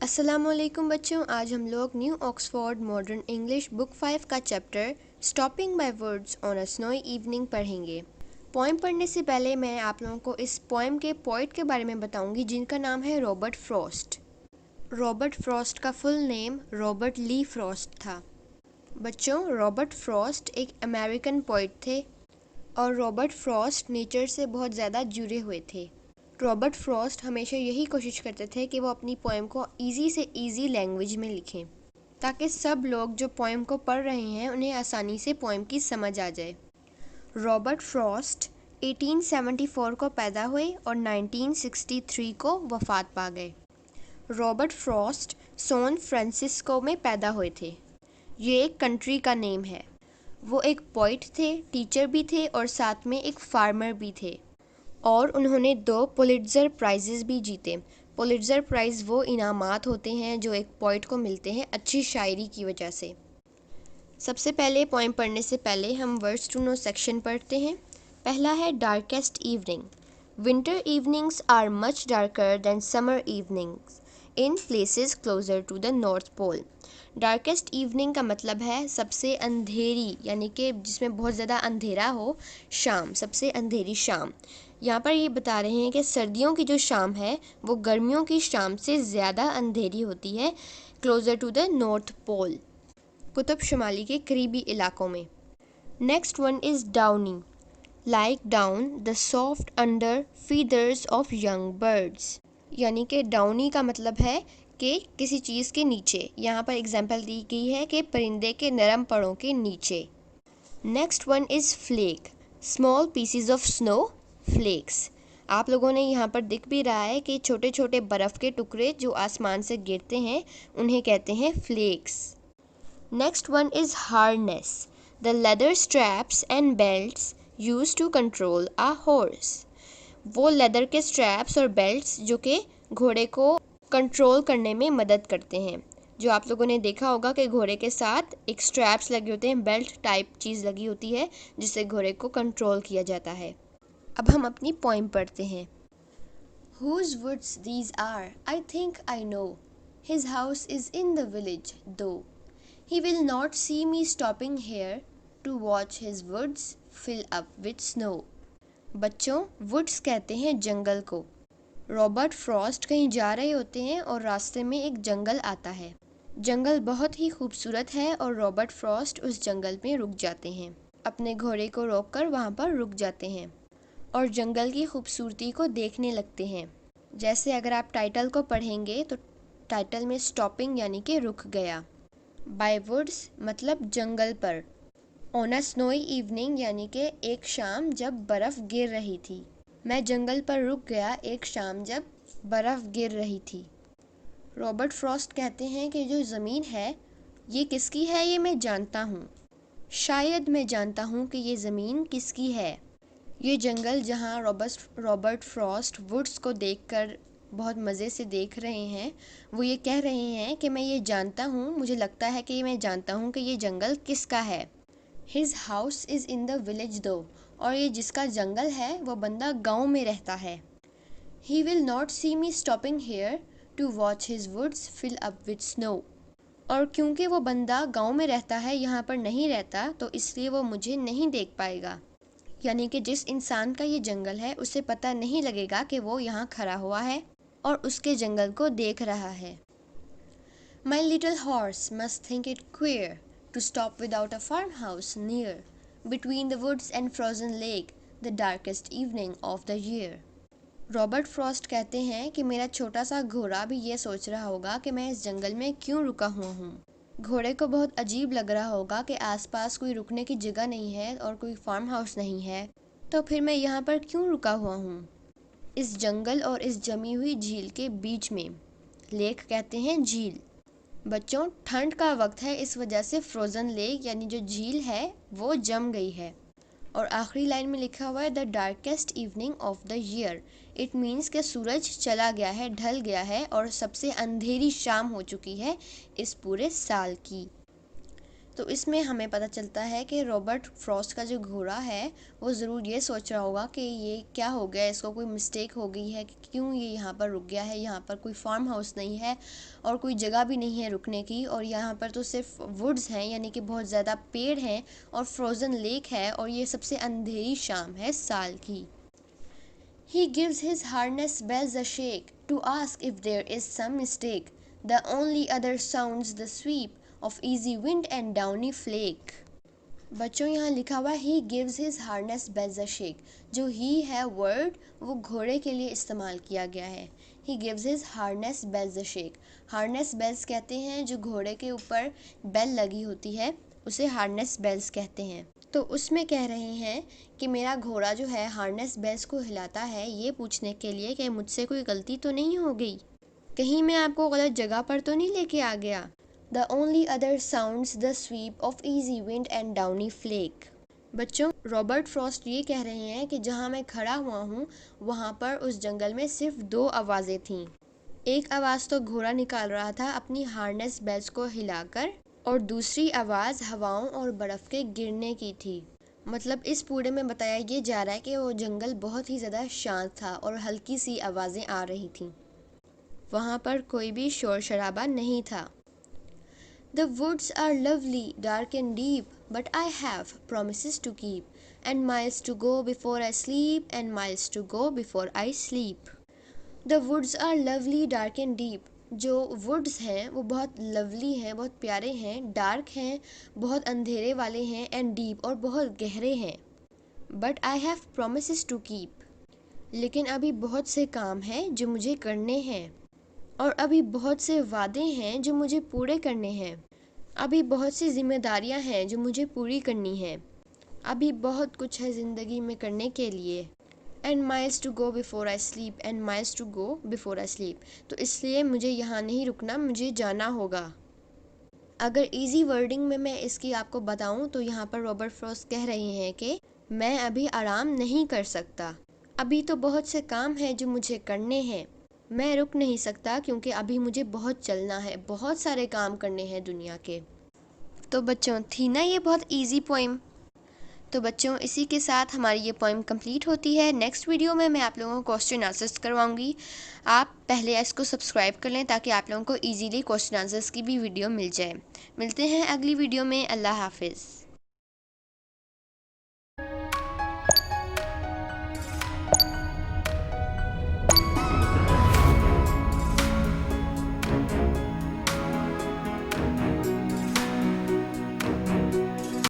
अस्सलामुअलैकुम बच्चों, आज हम लोग new Oxford modern English book 5 का chapter stopping by words on a snowy evening पढ़ेंगे। पोएम पढ़ने से पहले मैं आप लोगों को इस पोएम के पोइट के बारे में बताऊंगी जिनका नाम है रॉबर्ट फ्रॉस्ट। रॉबर्ट फ्रॉस्ट का फुल नेम रॉबर्ट ली फ्रॉस्ट था। बच्चों, रॉबर्ट फ्रॉस्ट एक अमेरिकन पोइट थे और रॉबर्ट फ्रॉस्ट नेचर से बहुत ज़्यादा जुड़े हुए थे। रॉबर्ट फ्रॉस्ट हमेशा यही कोशिश करते थे कि वो अपनी पोएम को ईजी से ईजी लैंग्वेज में लिखें ताकि सब लोग जो पोएम को पढ़ रहे हैं उन्हें आसानी से पोएम की समझ आ जाए। रॉबर्ट फ्रॉस्ट 1874 को पैदा हुए और 1963 को वफात पा गए। रॉबर्ट फ्रॉस्ट सैन फ्रांसिस्को में पैदा हुए थे। ये एक कंट्री का नेम है। वो एक पोइट थे, टीचर भी थे और साथ में एक फार्मर भी थे और उन्होंने 2 पुलिट्ज़र प्राइज़ेस भी जीते। पुलिट्ज़र प्राइज़ वो इनामात होते हैं जो एक पोइट को मिलते हैं अच्छी शायरी की वजह से। सबसे पहले पोएम पढ़ने से पहले हम वर्ड्स टू नो सेक्शन पढ़ते हैं। पहला है darkest evening. Winter evenings are much darker than summer evenings in places closer to the north pole. Darkest evening का मतलब है सबसे अंधेरी, यानी कि जिसमें बहुत ज़्यादा अंधेरा हो, शाम, सबसे अंधेरी शाम। यहाँ पर ये बता रहे हैं कि सर्दियों की जो शाम है वो गर्मियों की शाम से ज़्यादा अंधेरी होती है closer to the north pole, कुतुब शुमाली के करीबी इलाकों में। Next one is downy. Like down the soft under feathers of young birds, यानी कि डाउनी का मतलब है कि किसी चीज़ के नीचे। यहाँ पर एग्जाम्पल दी गई है कि परिंदे के नरम पड़ों के नीचे। Next one is flake. Small pieces of snow flakes. आप लोगों ने यहाँ पर दिख भी रहा है कि छोटे छोटे बर्फ़ के टुकड़े जो आसमान से गिरते हैं उन्हें कहते हैं flakes. Next one is harness. The leather straps and belts use to control a horse. वो लेदर के स्ट्रैप्स और बेल्ट्स जो कि घोड़े को कंट्रोल करने में मदद करते हैं। जो आप लोगों ने देखा होगा कि घोड़े के साथ एक स्ट्रैप्स लगे होते हैं, बेल्ट टाइप चीज़ लगी होती है जिससे घोड़े को कंट्रोल किया जाता है। अब हम अपनी पोएम पढ़ते हैं। Whose woods these are, I think I know. His house is in the village, though. He will not see me stopping here to watch his woods fill up with snow. बच्चों, woods कहते हैं जंगल को। Robert Frost कहीं जा रहे होते हैं और रास्ते में एक जंगल आता है। जंगल बहुत ही खूबसूरत है और रॉबर्ट फ्रॉस्ट उस जंगल में रुक जाते हैं। अपने घोड़े को रोककर वहाँ पर रुक जाते हैं और जंगल की खूबसूरती को देखने लगते हैं। जैसे अगर आप टाइटल को पढ़ेंगे तो टाइटल में स्टॉपिंग यानी कि रुक गया। बाय वुड्स मतलब जंगल पर। ऑन अ स्नोई इवनिंग यानी कि एक शाम जब बर्फ़ गिर रही थी। मैं जंगल पर रुक गया एक शाम जब बर्फ़ गिर रही थी। रॉबर्ट फ्रॉस्ट कहते हैं कि जो ज़मीन है ये किसकी है ये मैं जानता हूँ। शायद मैं जानता हूँ कि ये ज़मीन किसकी है। ये जंगल जहाँ रॉबर्ट फ्रॉस्ट वुड्स को देखकर बहुत मज़े से देख रहे हैं, वो ये कह रहे हैं कि मैं ये जानता हूँ, मुझे लगता है कि मैं जानता हूँ कि ये जंगल किसका है। His house is in the village दो, और ये जिसका जंगल है वो बंदा गांव में रहता है। He will not see me stopping here to watch his woods fill up with snow. और क्योंकि वो बंदा गांव में रहता है, यहाँ पर नहीं रहता, तो इसलिए वो मुझे नहीं देख पाएगा। यानी कि जिस इंसान का ये जंगल है उसे पता नहीं लगेगा कि वो यहाँ खड़ा हुआ है और उसके जंगल को देख रहा है। My little horse must think it queer to stop without a farmhouse near, between the woods and frozen lake, the darkest evening of the year. Robert Frost कहते हैं कि मेरा छोटा सा घोड़ा भी ये सोच रहा होगा कि मैं इस जंगल में क्यों रुका हुआ हूँ। घोड़े को बहुत अजीब लग रहा होगा कि आसपास कोई रुकने की जगह नहीं है और कोई फार्म हाउस नहीं है, तो फिर मैं यहाँ पर क्यों रुका हुआ हूँ इस जंगल और इस जमी हुई झील के बीच में। लेक कहते हैं झील। बच्चों, ठंड का वक्त है, इस वजह से फ्रोज़न लेक यानी जो झील है वो जम गई है। और आखिरी लाइन में लिखा हुआ है the darkest evening of the year. It means कि सूरज चला गया है, ढल गया है और सबसे अंधेरी शाम हो चुकी है इस पूरे साल की। तो इसमें हमें पता चलता है कि रॉबर्ट फ्रॉस्ट का जो घोड़ा है वो ज़रूर ये सोच रहा होगा कि ये क्या हो गया, इसको कोई मिस्टेक हो गई है कि क्यों ये यहाँ पर रुक गया है। यहाँ पर कोई फार्म हाउस नहीं है और कोई जगह भी नहीं है रुकने की, और यहाँ पर तो सिर्फ वुड्स हैं, यानी कि बहुत ज़्यादा पेड़ हैं और फ्रोज़न लेक है, और ये सबसे अंधेरी शाम है साल की। He gives his harness bells a shake to ask if there is some mistake. The only other sounds the sweep of easy wind and downy flake. बच्चों यहाँ लिखा हुआ he gives his harness bells a shake। जो he है word वो घोड़े के लिए इस्तेमाल किया गया है। he gives his harness bells a shake। harness bells कहते हैं जो घोड़े के ऊपर बेल लगी होती है, उसे harness bells कहते हैं। तो उसमें कह रहे हैं कि मेरा घोड़ा जो है हार्नेस बेल्स को हिलाता है ये पूछने के लिए कि मुझसे कोई गलती तो नहीं हो गई, कहीं मैं आपको गलत जगह पर तो नहीं लेके आ गया। The only other sounds the sweep of easy wind and downy flake। बच्चों रॉबर्ट फ्रॉस्ट ये कह रहे हैं कि जहाँ मैं खड़ा हुआ हूँ वहाँ पर उस जंगल में सिर्फ 2 आवाज़ें थीं। एक आवाज़ तो घोड़ा निकाल रहा था अपनी हार्नेस बेल्स को हिलाकर, और दूसरी आवाज़ हवाओं और बर्फ़ के गिरने की थी। मतलब इस पूरे में बताया ये जा रहा है कि वो जंगल बहुत ही ज़्यादा शांत था और हल्की सी आवाज़ें आ रही थीं। वहाँ पर कोई भी शोर शराबा नहीं था। The woods are lovely, dark and deep, but I have promises to keep, and miles to go before I sleep, and miles to go before I sleep। The woods are lovely, dark and deep। जो woods हैं वो बहुत lovely हैं, बहुत प्यारे हैं, dark हैं, बहुत अंधेरे वाले हैं, एंड डीप और बहुत गहरे हैं। But I have promises to keep. लेकिन अभी बहुत से काम हैं जो मुझे करने हैं, और अभी बहुत से वादे हैं जो मुझे पूरे करने हैं। अभी बहुत सी जिम्मेदारियां हैं जो मुझे पूरी करनी हैं। अभी बहुत कुछ है ज़िंदगी में करने के लिए। And miles to go before I sleep, and miles to go before I sleep. तो इसलिए मुझे यहाँ नहीं रुकना, मुझे जाना होगा। अगर इजी वर्डिंग में मैं इसकी आपको बताऊँ तो यहाँ पर रॉबर्ट फ्रॉस्ट कह रहे हैं कि मैं अभी आराम नहीं कर सकता, अभी तो बहुत से काम हैं जो मुझे करने हैं, मैं रुक नहीं सकता क्योंकि अभी मुझे बहुत चलना है, बहुत सारे काम करने हैं दुनिया के। तो बच्चों थी ना ये बहुत इजी पोइम। तो बच्चों इसी के साथ हमारी ये पोइम कंप्लीट होती है। नेक्स्ट वीडियो में मैं आप लोगों को क्वेश्चन आंसर्स करवाऊंगी। आप पहले इसको सब्सक्राइब कर लें ताकि आप लोगों को इजीली क्वेश्चन आंसर्स की भी वीडियो मिल जाए। मिलते हैं अगली वीडियो में। अल्लाह हाफिज़।